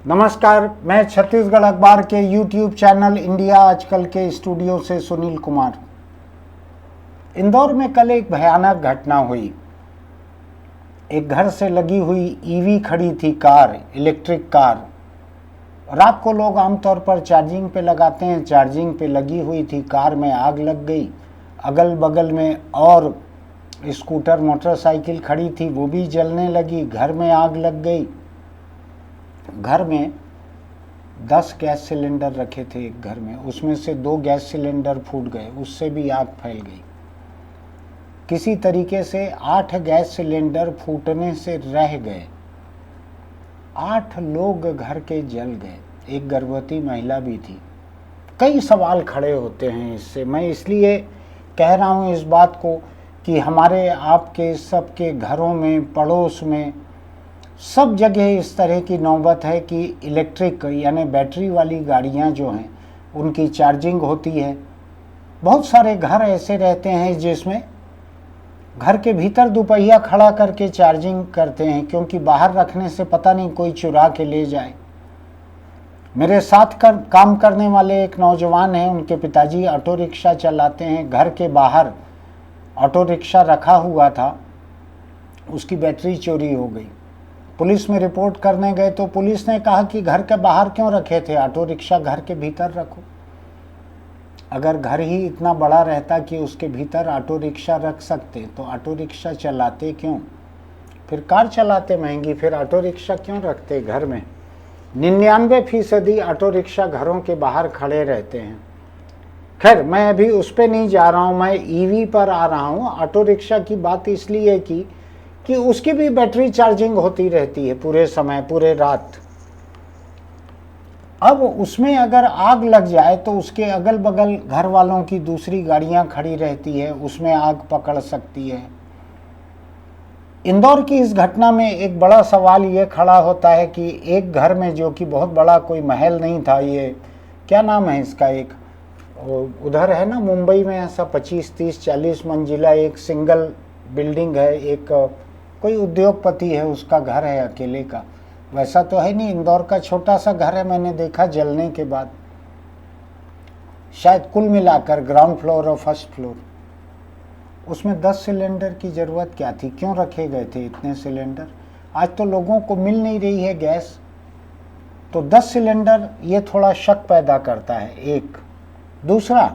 नमस्कार, मैं छत्तीसगढ़ अखबार के यूट्यूब चैनल इंडिया आजकल के स्टूडियो से सुनील कुमार। इंदौर में कल एक भयानक घटना हुई। एक घर से लगी हुई ईवी खड़ी थी कार, इलेक्ट्रिक कार। रात को लोग आमतौर पर चार्जिंग पे लगाते हैं। चार्जिंग पे लगी हुई थी कार में आग लग गई। अगल बगल में और स्कूटर मोटरसाइकिल खड़ी थी, वो भी जलने लगी। घर में आग लग गई। घर में 10 गैस सिलेंडर रखे थे एक घर में, उसमें से 2 गैस सिलेंडर फूट गए, उससे भी आग फैल गई। किसी तरीके से 8 गैस सिलेंडर फूटने से रह गए। 8 लोग घर के जल गए, एक गर्भवती महिला भी थी। कई सवाल खड़े होते हैं इससे। मैं इसलिए कह रहा हूँ इस बात को कि हमारे आपके सबके घरों में, पड़ोस में, सब जगह इस तरह की नौबत है कि इलेक्ट्रिक यानी बैटरी वाली गाड़ियां जो हैं उनकी चार्जिंग होती है। बहुत सारे घर ऐसे रहते हैं जिसमें घर के भीतर दुपहिया खड़ा करके चार्जिंग करते हैं, क्योंकि बाहर रखने से पता नहीं कोई चुरा के ले जाए। मेरे साथ काम करने वाले एक नौजवान हैं, उनके पिताजी ऑटो रिक्शा चलाते हैं। घर के बाहर ऑटो रिक्शा रखा हुआ था, उसकी बैटरी चोरी हो गई। पुलिस में रिपोर्ट करने गए तो पुलिस ने कहा कि घर के बाहर क्यों रखे थे, ऑटो रिक्शा घर के भीतर रखो। अगर घर ही इतना बड़ा रहता कि उसके भीतर ऑटो रिक्शा रख सकते तो ऑटो रिक्शा चलाते क्यों? फिर कार चलाते महंगी, फिर ऑटो रिक्शा क्यों रखते घर में? 99% ऑटो रिक्शा घरों के बाहर खड़े रहते हैं। खैर, मैं अभी उस पर नहीं जा रहा हूँ, मैं ईवी पर आ रहा हूँ। ऑटो रिक्शा की बात इसलिए की कि उसकी भी बैटरी चार्जिंग होती रहती है पूरे समय, पूरे रात। अब उसमें अगर आग लग जाए तो उसके अगल बगल घर वालों की दूसरी गाड़ियां खड़ी रहती है, उसमें आग पकड़ सकती है। इंदौर की इस घटना में एक बड़ा सवाल ये खड़ा होता है कि एक घर में, जो कि बहुत बड़ा कोई महल नहीं था, ये क्या नाम है इसका, एक उधर है ना मुंबई में ऐसा 25, 30, 40 मंजिला एक सिंगल बिल्डिंग है, एक कोई उद्योगपति है, उसका घर है अकेले का। वैसा तो है नहीं, इंदौर का छोटा सा घर है, मैंने देखा जलने के बाद। शायद कुल मिलाकर ग्राउंड फ्लोर और फर्स्ट फ्लोर। उसमें 10 सिलेंडर की ज़रूरत क्या थी? क्यों रखे गए थे इतने सिलेंडर? आज तो लोगों को मिल नहीं रही है गैस, तो 10 सिलेंडर ये थोड़ा शक पैदा करता है। एक दूसरा,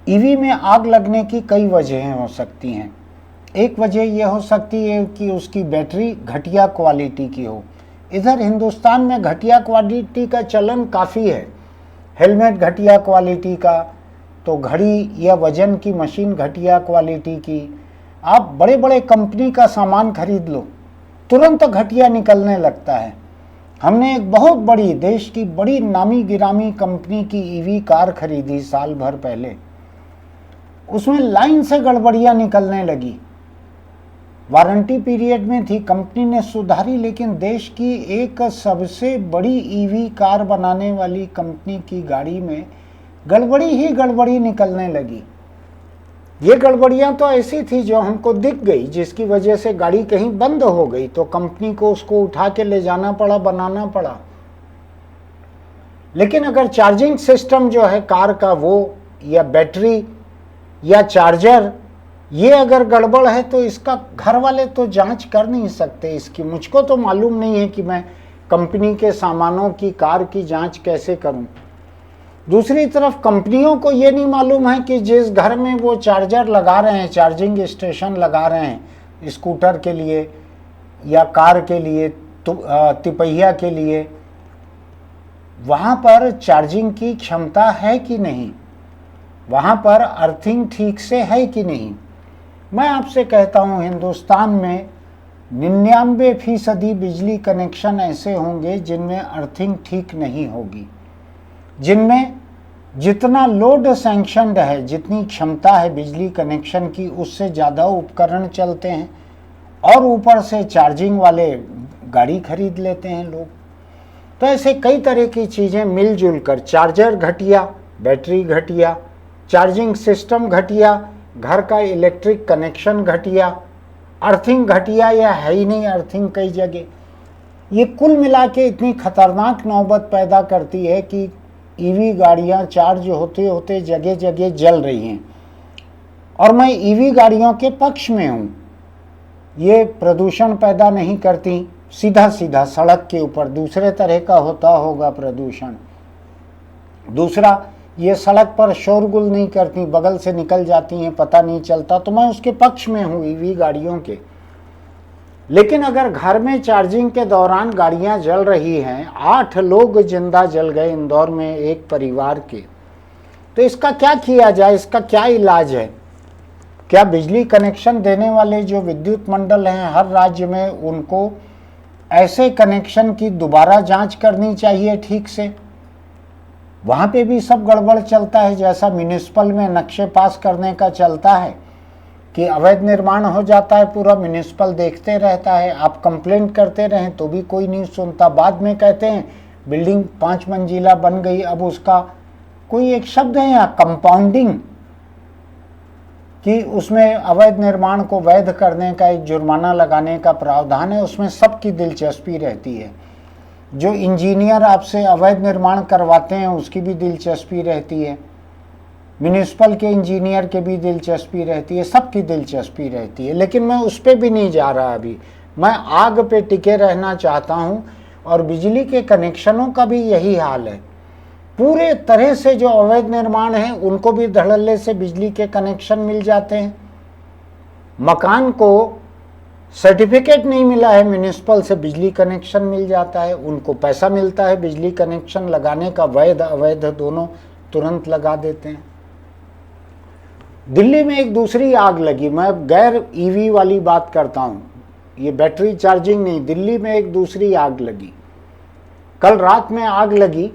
ईवी में आग लगने की कई वजहें हो सकती हैं। एक वजह यह हो सकती है कि उसकी बैटरी घटिया क्वालिटी की हो। इधर हिंदुस्तान में घटिया क्वालिटी का चलन काफ़ी है। हेलमेट घटिया क्वालिटी का, तो घड़ी या वजन की मशीन घटिया क्वालिटी की। आप बड़े बड़े कंपनी का सामान खरीद लो, तुरंत घटिया निकलने लगता है। हमने एक बहुत बड़ी, देश की बड़ी नामी गिरामी कंपनी की ईवी कार खरीदी साल भर पहले। उसमें लाइन से गड़बड़ियाँ निकलने लगी। वारंटी पीरियड में थी, कंपनी ने सुधारी, लेकिन देश की एक सबसे बड़ी ईवी कार बनाने वाली कंपनी की गाड़ी में गड़बड़ी ही गड़बड़ी निकलने लगी। ये गड़बड़ियां तो ऐसी थी जो हमको दिख गई, जिसकी वजह से गाड़ी कहीं बंद हो गई तो कंपनी को उसको उठा के ले जाना पड़ा, बनाना पड़ा। लेकिन अगर चार्जिंग सिस्टम जो है कार का, वो या बैटरी या चार्जर, ये अगर गड़बड़ है तो इसका घर वाले तो जांच कर नहीं सकते इसकी। मुझको तो मालूम नहीं है कि मैं कंपनी के सामानों की, कार की जांच कैसे करूं। दूसरी तरफ कंपनियों को ये नहीं मालूम है कि जिस घर में वो चार्जर लगा रहे हैं, चार्जिंग स्टेशन लगा रहे हैं स्कूटर के लिए या कार के लिए, तिपहिया के लिए, वहाँ पर चार्जिंग की क्षमता है कि नहीं, वहाँ पर अर्थिंग ठीक से है कि नहीं। मैं आपसे कहता हूँ, हिंदुस्तान में 99% बिजली कनेक्शन ऐसे होंगे जिनमें अर्थिंग ठीक नहीं होगी, जिनमें जितना लोड सैंक्शनड है, जितनी क्षमता है बिजली कनेक्शन की, उससे ज़्यादा उपकरण चलते हैं, और ऊपर से चार्जिंग वाले गाड़ी खरीद लेते हैं लोग। तो ऐसे कई तरह की चीज़ें मिलजुल कर, चार्जर घटिया, बैटरी घटिया, चार्जिंग सिस्टम घटिया, घर का इलेक्ट्रिक कनेक्शन घटिया, अर्थिंग घटिया या है ही नहीं अर्थिंग कई जगह, ये कुल मिला के इतनी खतरनाक नौबत पैदा करती है कि ईवी गाड़ियां चार्ज होते होते जगह जगह जल रही हैं। और मैं ईवी गाड़ियों के पक्ष में हूँ। ये प्रदूषण पैदा नहीं करती, सीधा सीधा सड़क के ऊपर दूसरे तरह का होता होगा प्रदूषण। दूसरा, ये सड़क पर शोरगुल नहीं करती, बगल से निकल जाती हैं, पता नहीं चलता। तो मैं उसके पक्ष में हूँ ईवी गाड़ियों के। लेकिन अगर घर में चार्जिंग के दौरान गाड़ियां जल रही हैं, 8 लोग जिंदा जल गए इंदौर में एक परिवार के, तो इसका क्या किया जाए, इसका क्या इलाज है? क्या बिजली कनेक्शन देने वाले जो विद्युत मंडल हैं हर राज्य में, उनको ऐसे कनेक्शन की दोबारा जांच करनी चाहिए ठीक से? वहाँ पे भी सब गड़बड़ चलता है, जैसा म्यूनिसिपल में नक्शे पास करने का चलता है कि अवैध निर्माण हो जाता है, पूरा म्यूनिसिपल देखते रहता है। आप कंप्लेंट करते रहें तो भी कोई नहीं सुनता। बाद में कहते हैं बिल्डिंग 5 मंजिला बन गई, अब उसका कोई एक शब्द है यहाँ, कंपाउंडिंग, कि उसमें अवैध निर्माण को वैध करने का एक जुर्माना लगाने का प्रावधान है। उसमें सबकी दिलचस्पी रहती है। जो इंजीनियर आपसे अवैध निर्माण करवाते हैं उसकी भी दिलचस्पी रहती है, म्यूनिसिपल के इंजीनियर के भी दिलचस्पी रहती है, सबकी दिलचस्पी रहती है। लेकिन मैं उस पर भी नहीं जा रहा अभी। मैं आग पे टिके रहना चाहता हूँ। और बिजली के कनेक्शनों का भी यही हाल है। पूरे तरह से जो अवैध निर्माण है उनको भी धड़ल्ले से बिजली के कनेक्शन मिल जाते हैं। मकान को सर्टिफिकेट नहीं मिला है म्यूनिसिपल से, बिजली कनेक्शन मिल जाता है, उनको पैसा मिलता है बिजली कनेक्शन लगाने का, वैध अवैध दोनों तुरंत लगा देते हैं। दिल्ली में एक दूसरी आग लगी, मैं गैर ईवी वाली बात करता हूँ, ये बैटरी चार्जिंग नहीं। दिल्ली में एक दूसरी आग लगी, कल रात में आग लगी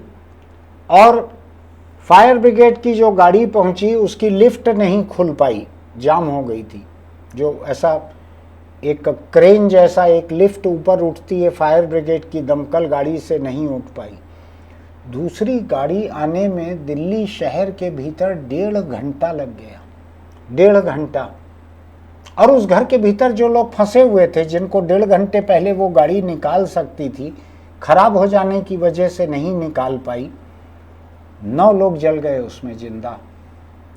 और फायर ब्रिगेड की जो गाड़ी पहुंची उसकी लिफ्ट नहीं खुल पाई, जाम हो गई थी। जो ऐसा एक क्रेन जैसा एक लिफ्ट ऊपर उठती है फायर ब्रिगेड की, दमकल गाड़ी से नहीं उठ पाई। दूसरी गाड़ी आने में दिल्ली शहर के भीतर 1.5 घंटा लग गया, 1.5 घंटा। और उस घर के भीतर जो लोग फंसे हुए थे, जिनको 1.5 घंटे पहले वो गाड़ी निकाल सकती थी, खराब हो जाने की वजह से नहीं निकाल पाई। 9 लोग जल गए उसमें जिंदा,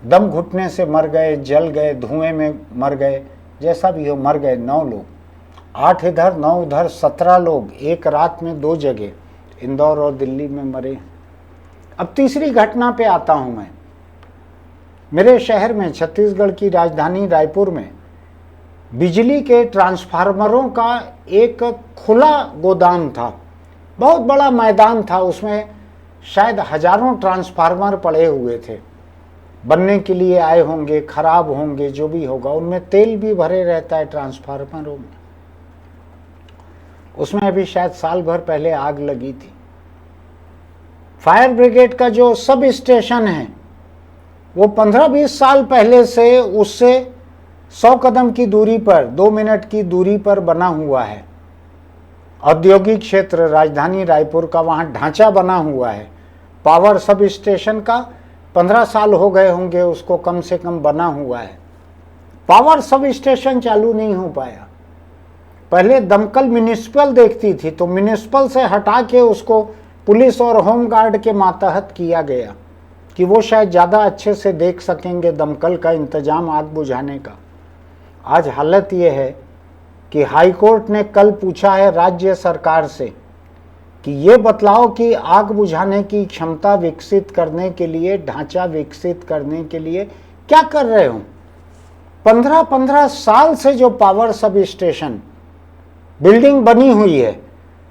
दम घुटने से मर गए, जल गए, धुएं में मर गए, जैसा भी हो मर गए 9 लोग। 8 इधर 9 उधर, 17 लोग एक रात में 2 जगह इंदौर और दिल्ली में मरे। अब तीसरी घटना पे आता हूं मैं। मेरे शहर में, छत्तीसगढ़ की राजधानी रायपुर में, बिजली के ट्रांसफार्मरों का एक खुला गोदाम था, बहुत बड़ा मैदान था, उसमें शायद हजारों ट्रांसफार्मर पड़े हुए थे, बनने के लिए आए होंगे, खराब होंगे, जो भी होगा। उनमें तेल भी भरे रहता है ट्रांसफार्मरों में। उसमें अभी शायद साल भर पहले आग लगी थी। फायर ब्रिगेड का जो सब स्टेशन है वो 15-20 साल पहले से उससे 100 कदम की दूरी पर, 2 मिनट की दूरी पर बना हुआ है। औद्योगिक क्षेत्र राजधानी रायपुर का, वहाँ ढांचा बना हुआ है। पावर सब स्टेशन का 15 साल हो गए होंगे उसको कम से कम बना हुआ है। पावर सब स्टेशन चालू नहीं हो पाया। पहले दमकल म्यूनिसिपल देखती थी, तो म्यूनिसिपल से हटा के उसको पुलिस और होमगार्ड के मातहत किया गया कि वो शायद ज़्यादा अच्छे से देख सकेंगे दमकल का इंतजाम आग बुझाने का। आज हालत ये है कि हाई कोर्ट ने कल पूछा है राज्य सरकार से कि ये बतलाओ कि आग बुझाने की क्षमता विकसित करने के लिए, ढांचा विकसित करने के लिए क्या कर रहे हो? 15-15 साल से जो पावर सब स्टेशन बिल्डिंग बनी हुई है,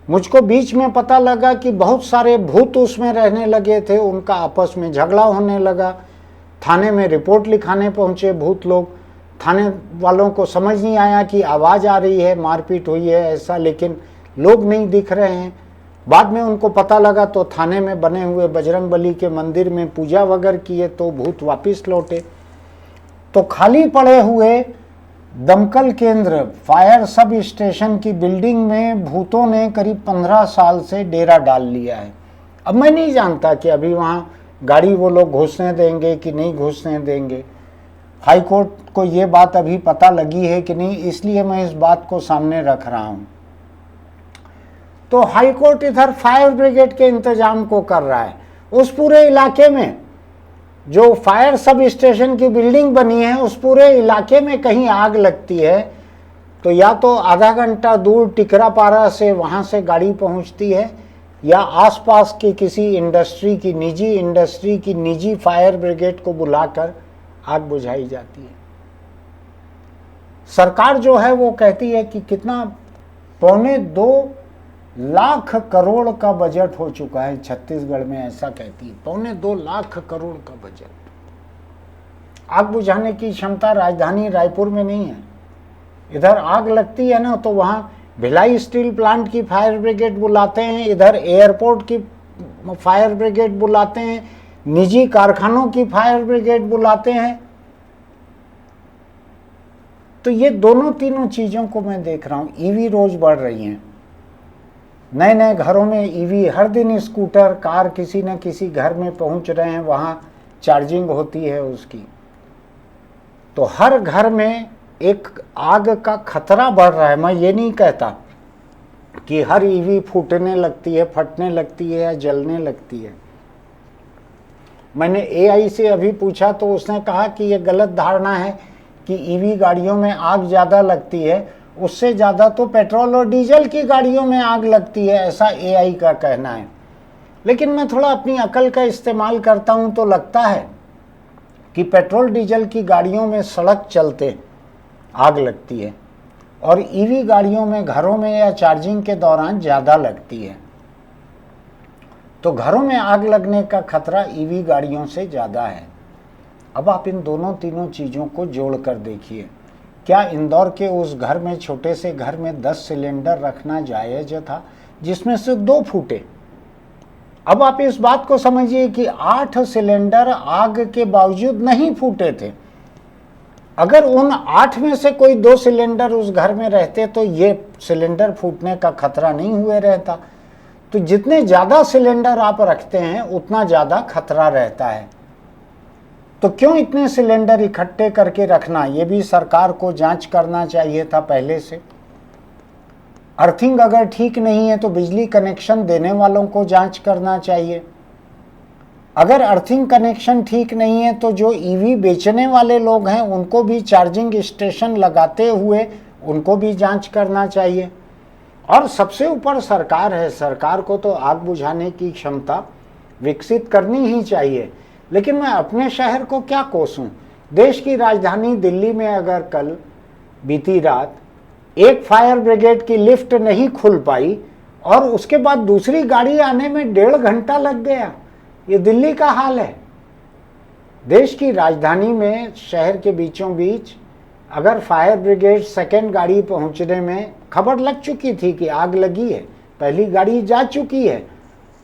मुझको बीच में पता लगा कि बहुत सारे भूत उसमें रहने लगे थे, उनका आपस में झगड़ा होने लगा। थाने में रिपोर्ट लिखाने पहुंचे भूत लोग, थाने वालों को समझ नहीं आया कि आवाज़ आ रही है, मारपीट हुई है ऐसा, लेकिन लोग नहीं दिख रहे हैं। बाद में उनको पता लगा तो थाने में बने हुए बजरंगबली के मंदिर में पूजा वगैरह किए तो भूत वापस लौटे। तो खाली पड़े हुए दमकल केंद्र, फायर सब स्टेशन की बिल्डिंग में भूतों ने करीब 15 साल से डेरा डाल लिया है। अब मैं नहीं जानता कि अभी वहाँ गाड़ी वो लोग घुसने देंगे कि नहीं घुसने देंगे। हाई कोर्ट को ये बात अभी पता लगी है कि नहीं, इसलिए मैं इस बात को सामने रख रहा हूँ। तो हाई कोर्ट इधर फायर ब्रिगेड के इंतजाम को कर रहा है। उस पूरे इलाके में जो फायर सब स्टेशन की बिल्डिंग बनी है, उस पूरे इलाके में कहीं आग लगती है तो या तो आधा घंटा दूर टिकरापारा से वहाँ से गाड़ी पहुँचती है, या आसपास की किसी इंडस्ट्री की, निजी इंडस्ट्री की निजी फायर ब्रिगेड को बुलाकर आग बुझाई जाती है। सरकार जो है वो कहती है कि कितना 2.25 लाख करोड़ का बजट हो चुका है छत्तीसगढ़ में, ऐसा कहती है। 2.25 लाख करोड़ का बजट। आग बुझाने की क्षमता राजधानी रायपुर में नहीं है। इधर आग लगती है ना तो वहाँ भिलाई स्टील प्लांट की फायर ब्रिगेड बुलाते हैं, इधर एयरपोर्ट की फायर ब्रिगेड बुलाते हैं, निजी कारखानों की फायर ब्रिगेड बुलाते हैं। तो ये दोनों तीनों चीज़ों को मैं देख रहा हूँ। ईवी रोज बढ़ रही हैं, नए नए घरों में ईवी, हर दिन स्कूटर कार किसी न किसी घर में पहुंच रहे हैं, वहाँ चार्जिंग होती है उसकी। तो हर घर में एक आग का खतरा बढ़ रहा है। मैं ये नहीं कहता कि हर ईवी फूटने लगती है, फटने लगती है या जलने लगती है। मैंने एआई से अभी पूछा तो उसने कहा कि ये गलत धारणा है कि ईवी गाड़ियों में आग ज़्यादा लगती है, उससे ज़्यादा तो पेट्रोल और डीजल की गाड़ियों में आग लगती है, ऐसा एआई का कहना है। लेकिन मैं थोड़ा अपनी अकल का इस्तेमाल करता हूँ तो लगता है कि पेट्रोल डीजल की गाड़ियों में सड़क चलते आग लगती है और ईवी गाड़ियों में घरों में या चार्जिंग के दौरान ज़्यादा लगती है। तो घरों में आग लगने का खतरा ईवी गाड़ियों से ज़्यादा है। अब आप इन दोनों तीनों चीज़ों को जोड़कर देखिए, क्या इंदौर के उस घर में, छोटे से घर में 10 सिलेंडर रखना जायज़ था जिसमें से 2 फूटे? अब आप इस बात को समझिए कि 8 सिलेंडर आग के बावजूद नहीं फूटे थे। अगर उन 8 में से कोई 2 सिलेंडर उस घर में रहते तो ये सिलेंडर फूटने का खतरा नहीं हुए रहता। तो जितने ज़्यादा सिलेंडर आप रखते हैं उतना ज़्यादा खतरा रहता है। तो क्यों इतने सिलेंडर इकट्ठे करके रखना, ये भी सरकार को जांच करना चाहिए था पहले से। अर्थिंग अगर ठीक नहीं है तो बिजली कनेक्शन देने वालों को जांच करना चाहिए। अगर अर्थिंग कनेक्शन ठीक नहीं है तो जो ईवी बेचने वाले लोग हैं उनको भी चार्जिंग स्टेशन लगाते हुए उनको भी जांच करना चाहिए। और सबसे ऊपर सरकार है, सरकार को तो आग बुझाने की क्षमता विकसित करनी ही चाहिए। लेकिन मैं अपने शहर को क्या कोसूं? देश की राजधानी दिल्ली में अगर कल बीती रात एक फायर ब्रिगेड की लिफ्ट नहीं खुल पाई और उसके बाद दूसरी गाड़ी आने में 1.5 घंटा लग गया, ये दिल्ली का हाल है। देश की राजधानी में, शहर के बीचों बीच अगर फायर ब्रिगेड सेकेंड गाड़ी पहुंचने में, खबर लग चुकी थी कि आग लगी है, पहली गाड़ी जा चुकी है,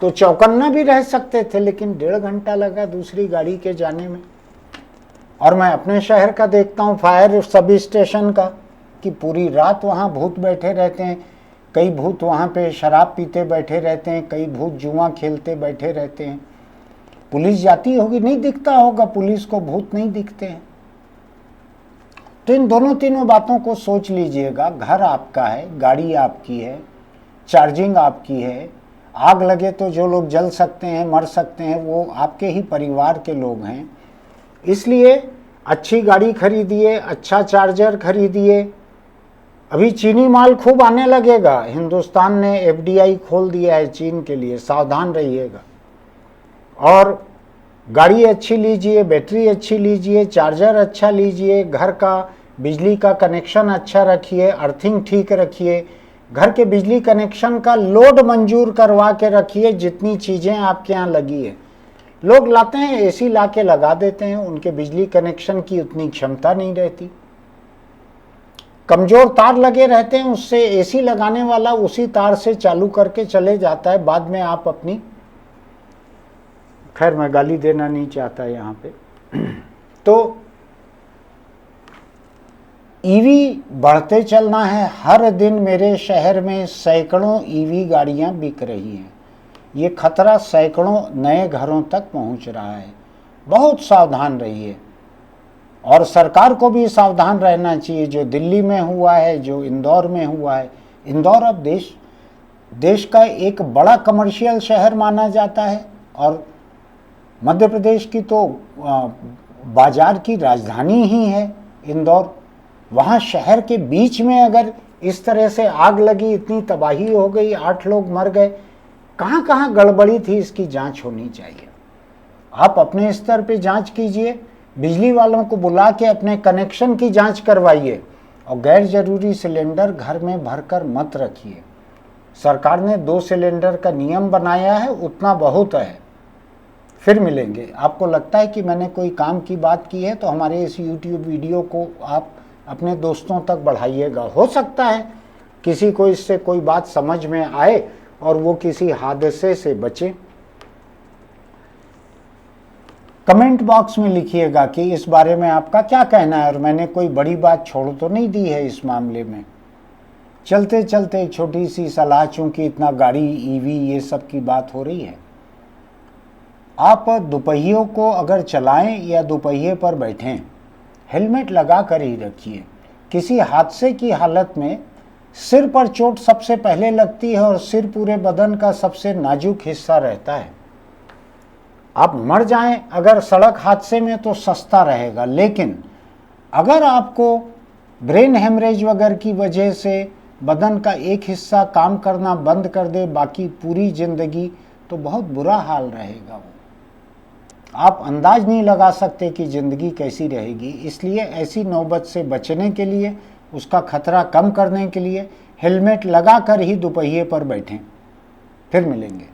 तो चौकन्ना भी रह सकते थे, लेकिन 1.5 घंटा लगा दूसरी गाड़ी के जाने में। और मैं अपने शहर का देखता हूँ फायर सब स्टेशन का, कि पूरी रात वहाँ भूत बैठे रहते हैं। कई भूत वहाँ पे शराब पीते बैठे रहते हैं, कई भूत जुआ खेलते बैठे रहते हैं। पुलिस जाती होगी, नहीं दिखता होगा, पुलिस को भूत नहीं दिखते हैं। तो इन दोनों तीनों बातों को सोच लीजिएगा। घर आपका है, गाड़ी आपकी है, चार्जिंग आपकी है। आग लगे तो जो लोग जल सकते हैं, मर सकते हैं, वो आपके ही परिवार के लोग हैं। इसलिए अच्छी गाड़ी खरीदिए, अच्छा चार्जर खरीदिए। अभी चीनी माल खूब आने लगेगा, हिंदुस्तान ने एफडीआई खोल दिया है चीन के लिए, सावधान रहिएगा। और गाड़ी अच्छी लीजिए, बैटरी अच्छी लीजिए, चार्जर अच्छा लीजिए, घर का बिजली का कनेक्शन अच्छा रखिए, अर्थिंग ठीक रखिए, घर के बिजली कनेक्शन का लोड मंजूर करवा के रखिए। जितनी चीज़ें आपके यहाँ लगी है, लोग लाते हैं एसी ला के लगा देते हैं, उनके बिजली कनेक्शन की उतनी क्षमता नहीं रहती, कमज़ोर तार लगे रहते हैं, उससे एसी लगाने वाला उसी तार से चालू करके चले जाता है। बाद में आप अपनी, खैर मैं गाली देना नहीं चाहता यहाँ पे। तो ईवी बढ़ते चलना है। हर दिन मेरे शहर में सैकड़ों ईवी गाड़ियाँ बिक रही हैं। ये खतरा सैकड़ों नए घरों तक पहुँच रहा है। बहुत सावधान रहिए। और सरकार को भी सावधान रहना चाहिए। जो दिल्ली में हुआ है, जो इंदौर में हुआ है, इंदौर अब देश देश का एक बड़ा कमर्शियल शहर माना जाता है और मध्य प्रदेश की तो बाजार की राजधानी ही है इंदौर। वहाँ शहर के बीच में अगर इस तरह से आग लगी, इतनी तबाही हो गई, 8 लोग मर गए, कहाँ कहाँ गड़बड़ी थी, इसकी जांच होनी चाहिए। आप अपने स्तर पे जांच कीजिए, बिजली वालों को बुला के अपने कनेक्शन की जांच करवाइए और गैर जरूरी सिलेंडर घर में भरकर मत रखिए। सरकार ने 2 सिलेंडर का नियम बनाया है, उतना बहुत है। फिर मिलेंगे। आपको लगता है कि मैंने कोई काम की बात की है तो हमारे इस YouTube वीडियो को आप अपने दोस्तों तक बढ़ाइएगा। हो सकता है किसी को इससे कोई बात समझ में आए और वो किसी हादसे से बचे। कमेंट बॉक्स में लिखिएगा कि इस बारे में आपका क्या कहना है और मैंने कोई बड़ी बात छोड़ तो नहीं दी है इस मामले में। चलते चलते एक छोटी सी सलाह, चूंकि इतना गाड़ी ईवी ये सब की बात हो रही है, आप दोपहियों को अगर चलाएं या दोपहिए पर बैठें, हेलमेट लगा कर ही रखिए। किसी हादसे की हालत में सिर पर चोट सबसे पहले लगती है और सिर पूरे बदन का सबसे नाजुक हिस्सा रहता है। आप मर जाएं अगर सड़क हादसे में तो सस्ता रहेगा, लेकिन अगर आपको ब्रेन हेमरेज वगैरह की वजह से बदन का एक हिस्सा काम करना बंद कर दे बाकी पूरी जिंदगी, तो बहुत बुरा हाल रहेगा वो। आप अंदाज नहीं लगा सकते कि ज़िंदगी कैसी रहेगी। इसलिए ऐसी नौबत से बचने के लिए, उसका खतरा कम करने के लिए हेलमेट लगा कर ही दोपहिए पर बैठें। फिर मिलेंगे।